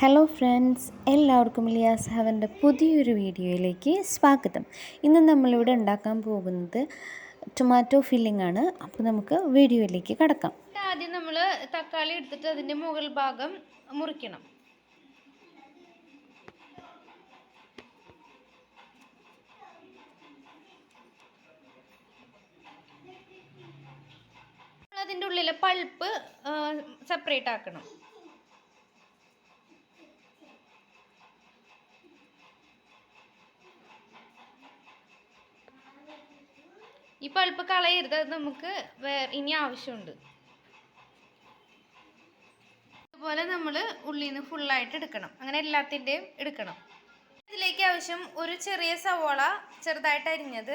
Hello friends, എല്ലാവർക്കും ഇലിയാസ് ഹവൻ്റെ പുതിയൊരു വീഡിയോയിലേക്ക് സ്വാഗതം. ഇന്ന് നമ്മളിവിടെ ഉണ്ടാക്കാൻ പോകുന്നത് ടൊമാറ്റോ ഫില്ലിംഗ് ആണ്. അപ്പോൾ നമുക്ക് വീഡിയോയിലേക്ക് കടക്കാം. ആദ്യം നമ്മൾ തക്കാളി എടുത്തിട്ട് അതിൻ്റെ മുകൾ ഭാഗം മുറിക്കണം. അതിൻ്റെ ഉള്ളിലെ പൾപ്പ് സെപ്പറേറ്റ് ആക്കണം. ഈ പൾപ്പ് കളയരുത്, അത് നമുക്ക് ഇനി ആവശ്യമുണ്ട്. അതുപോലെ നമ്മൾ ഉള്ളിൽ നിന്ന് ഫുള്ളായിട്ട് എടുക്കണം. അങ്ങനെ എല്ലാത്തിൻ്റെയും എടുക്കണം. ഇതിലേക്ക് ആവശ്യം ഒരു ചെറിയ സവോള ചെറുതായിട്ട് അരിഞ്ഞത്,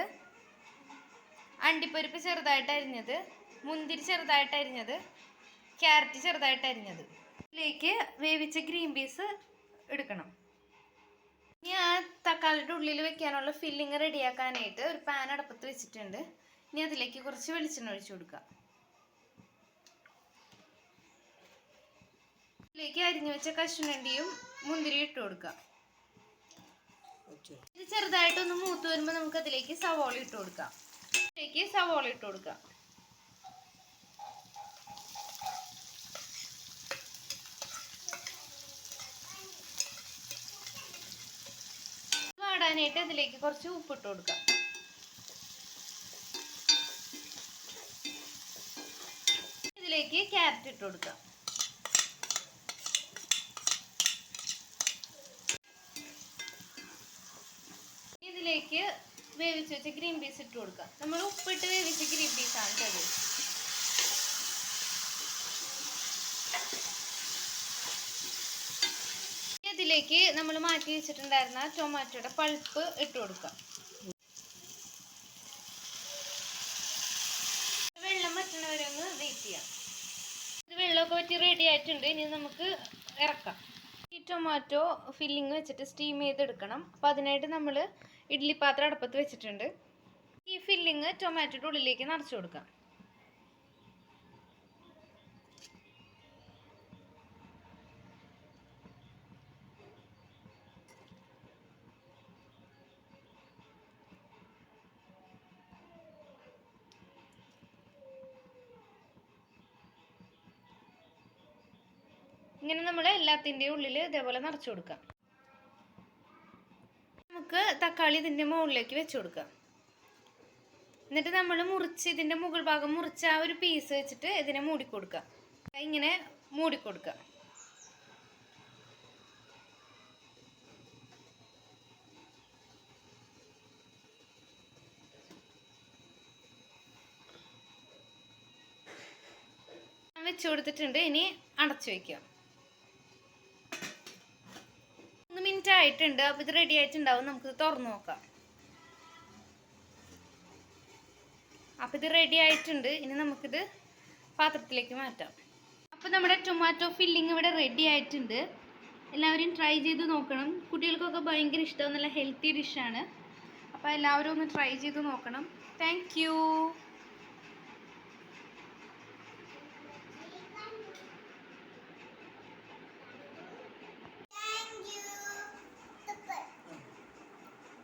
അണ്ടിപ്പരിപ്പ് ചെറുതായിട്ട് അരിഞ്ഞത്, മുന്തിരി ചെറുതായിട്ട് അരിഞ്ഞത്, ക്യാരറ്റ് ചെറുതായിട്ട് അരിഞ്ഞത്. ഇതിലേക്ക് വേവിച്ച ഗ്രീൻ പീസ് എടുക്കണം. ഇനി ആ തക്കാളിയുടെ ഉള്ളിൽ വെക്കാനുള്ള ഫില്ലിങ് റെഡിയാക്കാനായിട്ട് ഒരു പാൻ അടുപ്പത്ത് വെച്ചിട്ടുണ്ട്. ഇനി അതിലേക്ക് കുറച്ച് വെളിച്ചെണ്ണ ഒഴിച്ചു കൊടുക്കുക. ഇതിലേക്ക് അരിഞ്ഞു വെച്ച കശുവണ്ടിയും മുന്തിരിയും ഇട്ട് കൊടുക്കുക. ഇത് ചെറുതായിട്ടൊന്ന് മൂത്ത് വരുമ്പോൾ നമുക്ക് അതിലേക്ക് സവോള ഇട്ട് കൊടുക്കാം. ഇതിലേക്ക് സവോള ഇട്ട് കൊടുക്കാം. വാടാനായിട്ട് അതിലേക്ക് കുറച്ച് ഉപ്പിട്ട് കൊടുക്കാം. ഇതിലേക്ക് ക്യാരറ്റ് ഇട്ട് കൊടുക്കാം. ഇതിലേക്ക് വേവിച്ച് വെച്ച ഗ്രീൻ പീസ് ഇട്ട് കൊടുക്കാം. നമ്മൾ ഉപ്പിട്ട് വേവിച്ച ഗ്രീൻ പീസ് ആണ് അത്. ഇതിലേക്ക് നമ്മൾ മാറ്റി വെച്ചിട്ടുണ്ടായിരുന്ന ടൊമാറ്റോയുടെ പൾപ്പ് ഇട്ട് കൊടുക്കാം. വെള്ളം വറ്റുന്നവരെ ഒന്ന് വെയിറ്റ് ചെയ്യാം. ഇത് വെള്ളമൊക്കെ വറ്റി റെഡി ആയിട്ടുണ്ട്. ഇനി നമുക്ക് ഇറക്കാം. ഈ ടൊമാറ്റോ ഫില്ലിങ് വെച്ചിട്ട് സ്റ്റീം ചെയ്തെടുക്കണം. അപ്പോൾ അതിനായിട്ട് നമ്മൾ ഇഡ്ഡലി പാത്രം അടുപ്പത്ത് വെച്ചിട്ടുണ്ട്. ഈ ഫില്ലിങ് ടൊമാറ്റോയുടെ ഉള്ളിലേക്ക് നിറച്ച് കൊടുക്കാം. ഇങ്ങനെ നമ്മൾ എല്ലാത്തിൻ്റെയും ഉള്ളിൽ ഇതേപോലെ നിറച്ചു കൊടുക്കാം. നമുക്ക് തക്കാളി ഇതിൻ്റെ മുകളിലേക്ക് വെച്ച് കൊടുക്കാം. എന്നിട്ട് നമ്മൾ ഇതിൻ്റെ മുകൾ ഭാഗം മുറിച്ച ആ ഒരു പീസ് വെച്ചിട്ട് ഇതിനെ മൂടിക്കൊടുക്കാം. ഇങ്ങനെ മൂടിക്കൊടുക്കാം. വെച്ച് കൊടുത്തിട്ടുണ്ട്. ഇനി അടച്ചു വയ്ക്കാം. 3 മിനിറ്റ് ആയിട്ടുണ്ട്. അപ്പോൾ ഇത് റെഡി ആയിട്ടുണ്ടാവും. നമുക്കിത് തുറന്നു നോക്കാം. അപ്പോൾ ഇത് റെഡി ആയിട്ടുണ്ട്. ഇനി നമുക്കിത് പാത്രത്തിലേക്ക് മാറ്റാം. അപ്പോൾ നമ്മുടെ ടൊമാറ്റോ ഫില്ലിങ് ഇവിടെ റെഡി ആയിട്ടുണ്ട്. എല്ലാവരും ട്രൈ ചെയ്ത് നോക്കണം. കുട്ടികൾക്കൊക്കെ ഭയങ്കര ഇഷ്ടം, നല്ല ഹെൽത്തി ഡിഷാണ്. അപ്പോൾ എല്ലാവരും ഒന്ന് ട്രൈ ചെയ്ത് നോക്കണം. Thank you.